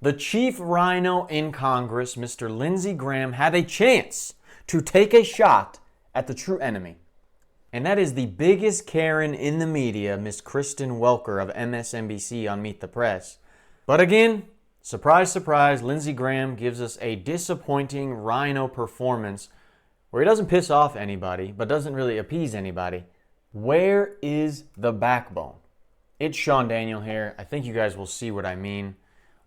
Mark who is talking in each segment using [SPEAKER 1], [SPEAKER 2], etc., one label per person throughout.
[SPEAKER 1] The chief rhino in Congress, Mr. Lindsey Graham, had a chance to take a shot at the true enemy. And that is the biggest Karen in the media, Miss Kristen Welker of MSNBC on Meet the Press. But again, surprise, surprise, Lindsey Graham gives us a disappointing rhino performance where he doesn't piss off anybody, but doesn't really appease anybody. Where is the backbone? It's Sean Daniel here. I think you guys will see what I mean.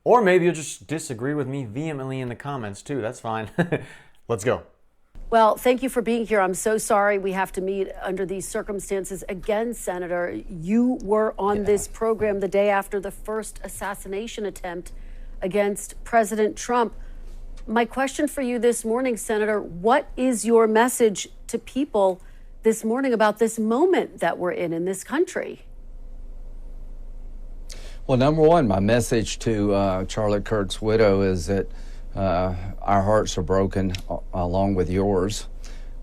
[SPEAKER 1] Or maybe you'll just disagree with me vehemently in the comments too. That's fine. Let's go.
[SPEAKER 2] Well, thank you for being here. I'm so sorry we have to meet under these circumstances again, Senator. You were on this program the day after the first assassination attempt against President Trump. My question for you this morning, Senator, what is your message to people this morning about this moment that we're in this country?
[SPEAKER 3] Well, number one, my message to Charlie Kirk's widow is that our hearts are broken along with yours.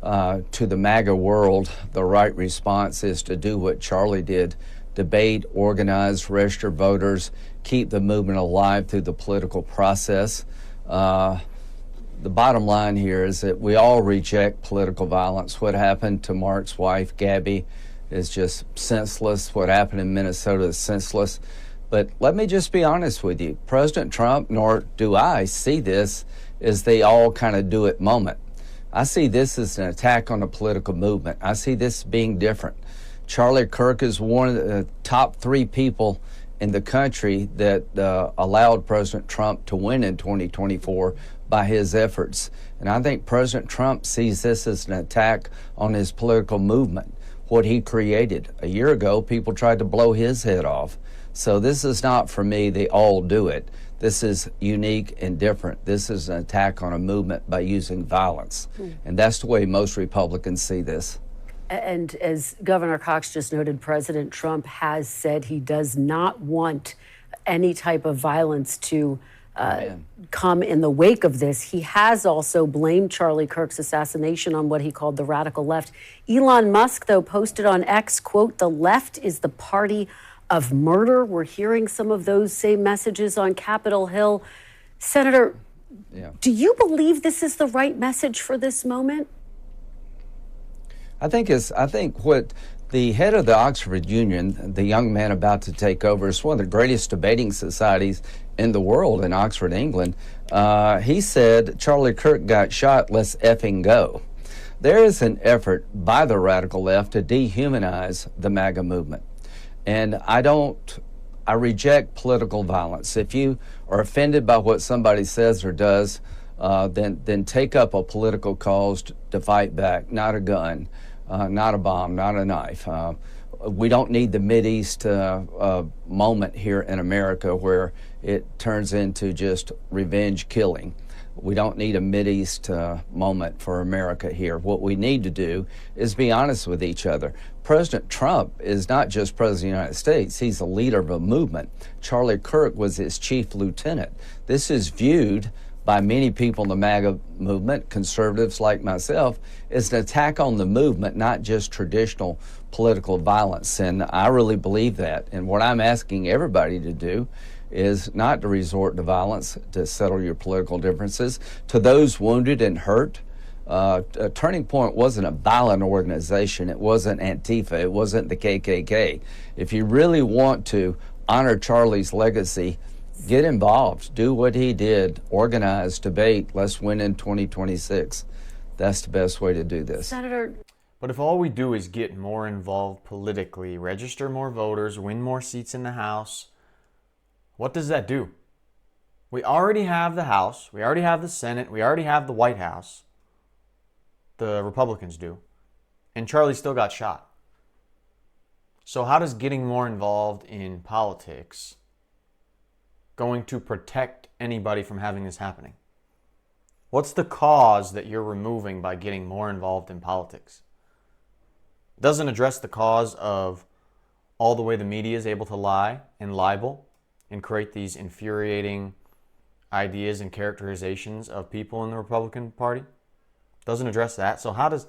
[SPEAKER 3] To the MAGA world, the right response is to do what Charlie did: debate, organize, register voters, keep the movement alive through the political process. The bottom line here is that we all reject political violence. What happened to Mark's wife, Gabby, is just senseless. What happened in Minnesota is senseless. But let me just be honest with you. President Trump, nor do I, see this as they all kind of do it moment. I see this as an attack on the political movement. I see this being different. Charlie Kirk is one of the top 3 people in the country that allowed President Trump to win in 2024 by his efforts. And I think President Trump sees this as an attack on his political movement, what he created. A year ago, people tried to blow his head off. So this is not, for me, they all do it. This is unique and different. This is an attack on a movement by using violence. And that's the way most Republicans see this.
[SPEAKER 2] And as Governor Cox just noted, President Trump has said he does not want any type of violence to come in the wake of this. He has also blamed Charlie Kirk's assassination on what he called the radical left. Elon Musk, though, posted on X, quote, "The left is the party of murder." We're hearing some of those same messages on Capitol Hill. Senator, do you believe this is the right message for this moment?
[SPEAKER 3] I think what the head of the Oxford Union, the young man about to take over, is one of the greatest debating societies in the world in Oxford, England. He said, Charlie Kirk got shot, let's effing go. There is an effort by the radical left to dehumanize the MAGA movement. And I reject political violence. If you are offended by what somebody says or does, then take up a political cause to fight back, not a gun, not a bomb, not a knife. We don't need the Mideast moment here in America where it turns into just revenge killing. We don't need a Mideast moment for America here. What we need to do is be honest with each other. President Trump is not just President of the United States. He's a leader of a movement. Charlie Kirk was his chief lieutenant. This is viewed by many people in the MAGA movement, conservatives like myself, as an attack on the movement, not just traditional political violence. And I really believe that. And what I'm asking everybody to do is not to resort to violence to settle your political differences. To those wounded and hurt, Turning Point wasn't a violent organization. It wasn't Antifa. It wasn't the KKK. If you really want to honor Charlie's legacy, get involved. Do what he did. Organize, debate. Let's win in 2026. That's the best way to do this.
[SPEAKER 2] Senator.
[SPEAKER 1] But if all we do is get more involved politically, register more voters, win more seats in the House, what does that do? We already have the House. We already have the Senate. We already have the White House. The Republicans do. And Charlie still got shot. So how does getting more involved in politics going to protect anybody from having this happening? What's the cause that you're removing by getting more involved in politics? It doesn't address the cause of all the way the media is able to lie and libel and create these infuriating ideas and characterizations of people in the Republican Party. Doesn't address that. So how does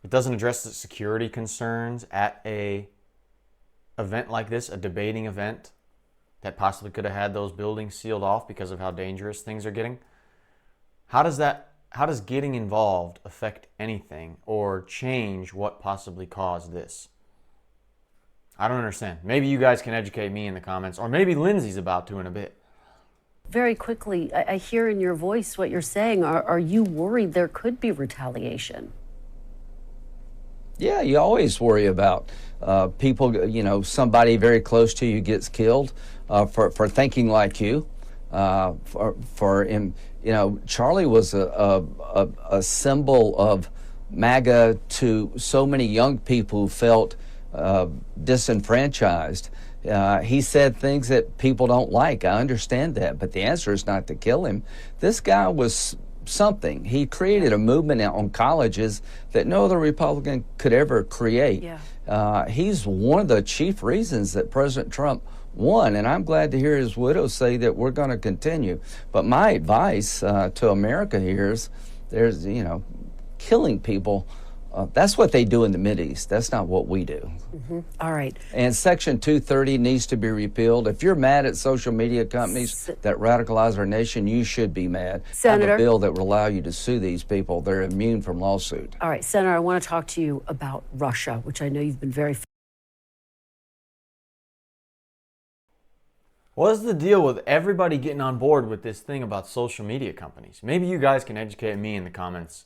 [SPEAKER 1] it doesn't address the security concerns at a event like this, a debating event? that possibly could have had those buildings sealed off because of how dangerous things are getting. How does getting involved affect anything or change what possibly caused this? I don't understand. Maybe you guys can educate me in the comments, or maybe Lindsey's about to in a bit.
[SPEAKER 2] Very quickly, I hear in your voice what you're saying. Are you worried there could be retaliation?
[SPEAKER 3] Yeah, you always worry about people, somebody very close to you gets killed for thinking like you. Charlie was a symbol of MAGA to so many young people who felt disenfranchised. He said things that people don't like. I understand that, but the answer is not to kill him. This guy was something. He created a movement on colleges that no other Republican could ever create. Yeah. He's one of the chief reasons that President Trump won, and I'm glad to hear his widow say that we're going to continue. But my advice to America here is killing people. That's what they do in the Mideast. That's not what we do.
[SPEAKER 2] Mm-hmm. All right.
[SPEAKER 3] And Section 230 needs to be repealed. If you're mad at social media companies that radicalize our nation, you should be mad.
[SPEAKER 2] Senator,
[SPEAKER 3] I have a bill that will allow you to sue these people. They're immune from lawsuit.
[SPEAKER 2] All right, Senator, I want to talk to you about Russia, which I know you've been very...
[SPEAKER 1] What's the deal with everybody getting on board with this thing about social media companies? Maybe you guys can educate me in the comments.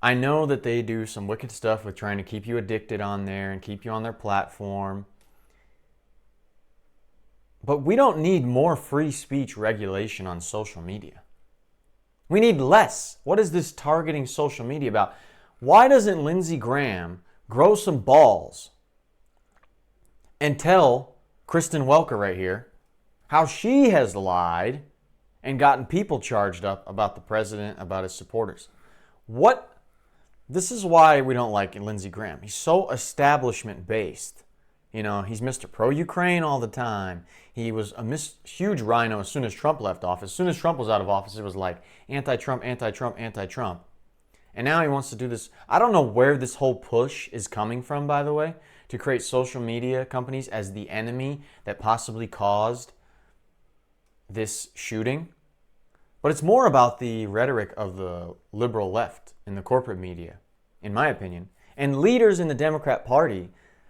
[SPEAKER 1] I know that they do some wicked stuff with trying to keep you addicted on there and keep you on their platform. But we don't need more free speech regulation on social media. We need less. What is this targeting social media about? Why doesn't Lindsey Graham grow some balls and tell Kristen Welker right here how she has lied and gotten people charged up about the president, about his supporters? This is why we don't like Lindsey Graham. He's so establishment-based. He's Mr. Pro-Ukraine all the time. He was a huge rhino as soon as Trump left office. As soon as Trump was out of office, it was like anti-Trump, anti-Trump, anti-Trump. And now he wants to do this. I don't know where this whole push is coming from, by the way, to create social media companies as the enemy that possibly caused this shooting. But it's more about the rhetoric of the liberal left in the corporate media, in my opinion, and leaders in the Democrat Party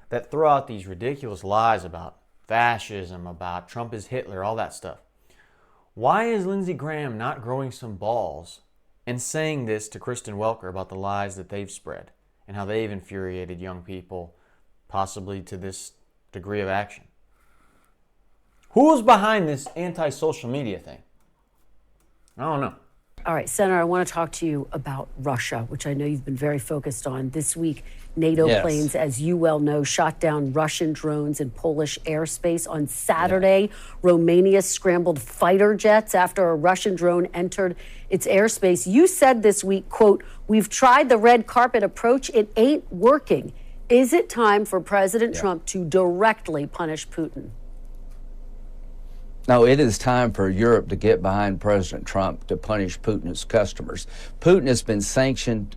[SPEAKER 1] that throw out these ridiculous lies about fascism, about Trump is Hitler, all that stuff. Why is Lindsey Graham not growing some balls and saying this to Kristen Welker about the lies that they've spread and how they've infuriated young people, possibly to this degree of action? Who's behind this anti-social media thing? I don't know.
[SPEAKER 2] All right, Senator, I want to talk to you about Russia, which I know you've been very focused on. This week, NATO planes, as you well know, shot down Russian drones in Polish airspace. On Saturday, Romania scrambled fighter jets after a Russian drone entered its airspace. You said this week, quote, "We've tried the red carpet approach. It ain't working." Is it time for President Trump to directly punish Putin?
[SPEAKER 3] No, it is time for Europe to get behind President Trump to punish Putin's customers. Putin has been sanctioned,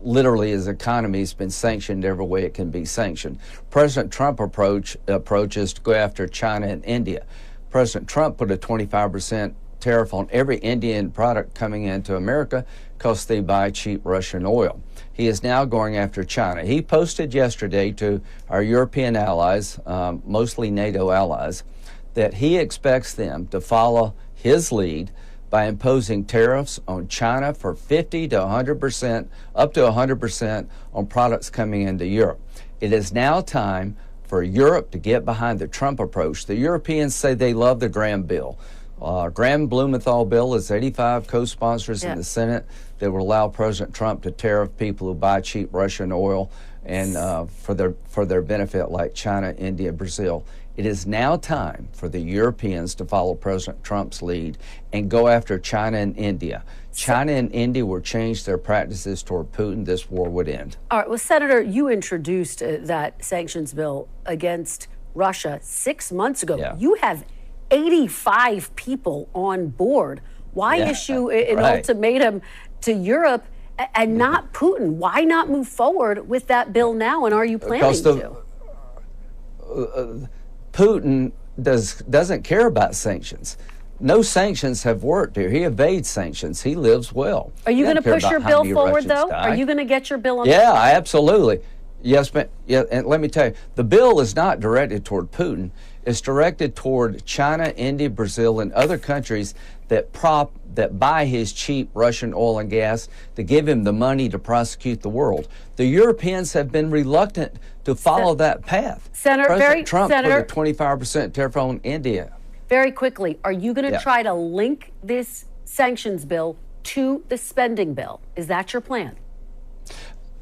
[SPEAKER 3] literally his economy has been sanctioned every way it can be sanctioned. President Trump approach is to go after China and India. President Trump put a 25% tariff on every Indian product coming into America because they buy cheap Russian oil. He is now going after China. He posted yesterday to our European allies, mostly NATO allies, that he expects them to follow his lead by imposing tariffs on China for 50 to 100%, up to 100% on products coming into Europe. It is now time for Europe to get behind the Trump approach. The Europeans say they love the Graham bill. Graham-Blumenthal bill is 85 co-sponsors in the Senate that will allow President Trump to tariff people who buy cheap Russian oil and for their benefit, like China, India, Brazil. It is now time for the Europeans to follow President Trump's lead and go after China and India. China and India will change their practices toward Putin. This war would end.
[SPEAKER 2] All right. Well, Senator, you introduced that sanctions bill against Russia 6 months ago. Yeah. You have 85 people on board. Why issue an ultimatum to Europe and not Putin? Why not move forward with that bill now? And are you planning to?
[SPEAKER 3] Putin doesn't care about sanctions. No sanctions have worked here. He evades sanctions. He lives well.
[SPEAKER 2] Are you going to push your bill forward, though?
[SPEAKER 3] Die.
[SPEAKER 2] Are you going to get your bill on?
[SPEAKER 3] Yeah, absolutely. Yes, but yeah, and let me tell you, the bill is not directed toward Putin. It's directed toward China, India, Brazil, and other countries that buy his cheap Russian oil and gas to give him the money to prosecute the world. The Europeans have been reluctant to follow that path. President Trump put a 25% tariff on India.
[SPEAKER 2] Very quickly, are you going to try to link this sanctions bill to the spending bill? Is that your plan?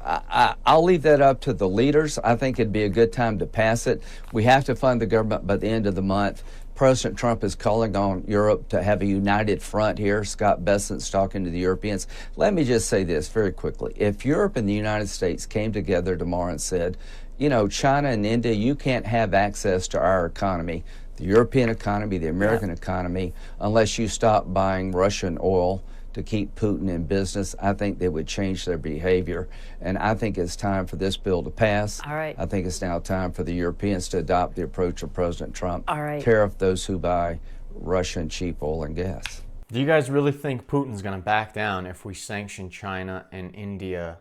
[SPEAKER 3] I'll leave that up to the leaders. I think it'd be a good time to pass it. We have to fund the government by the end of the month. President Trump is calling on Europe to have a united front here. Scott Bessent's talking to the Europeans. Let me just say this very quickly. If Europe and the United States came together tomorrow and said, you know, China and India, you can't have access to our economy, the European economy, the American economy, unless you stop buying Russian oil to keep Putin in business, I think they would change their behavior. And I think it's time for this bill to pass.
[SPEAKER 2] All right.
[SPEAKER 3] I think it's now time for the Europeans to adopt the approach of President Trump.
[SPEAKER 2] All right.
[SPEAKER 3] Tariff those who buy Russian cheap oil and gas.
[SPEAKER 1] Do you guys really think Putin's going to back down if we sanction China and India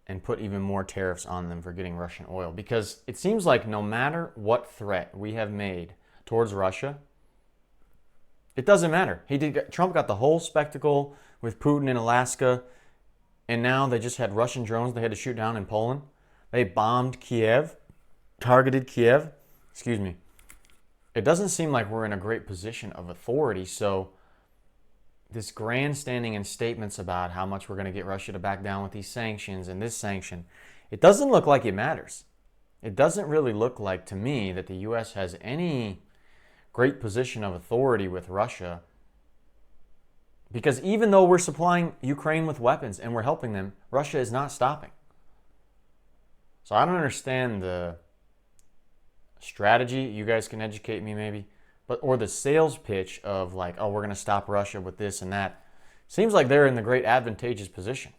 [SPEAKER 1] and put even more tariffs on them for getting Russian oil? Because it seems like no matter what threat we have made towards Russia, it doesn't matter. Trump got the whole spectacle with Putin in Alaska, and now they just had Russian drones they had to shoot down in Poland. They bombed Kiev, targeted Kiev. Excuse me. It doesn't seem like we're in a great position of authority, so this grandstanding and statements about how much we're going to get Russia to back down with these sanctions and this sanction, it doesn't look like it matters. It doesn't really look like, to me, that the U.S. has any great position of authority with Russia, because even though we're supplying Ukraine with weapons and we're helping them, Russia is not stopping. So I don't understand the strategy. You guys can educate me maybe, or the sales pitch of like, oh, we're going to stop Russia with this and that. Seems like they're in the great advantageous position.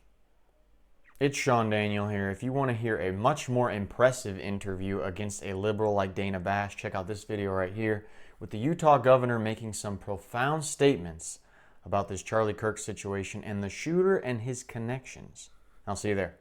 [SPEAKER 1] It's Sean Daniel here. If you want to hear a much more impressive interview against a liberal like Dana Bash, check out this video right here, with the Utah governor making some profound statements about this Charlie Kirk situation and the shooter and his connections. I'll see you there.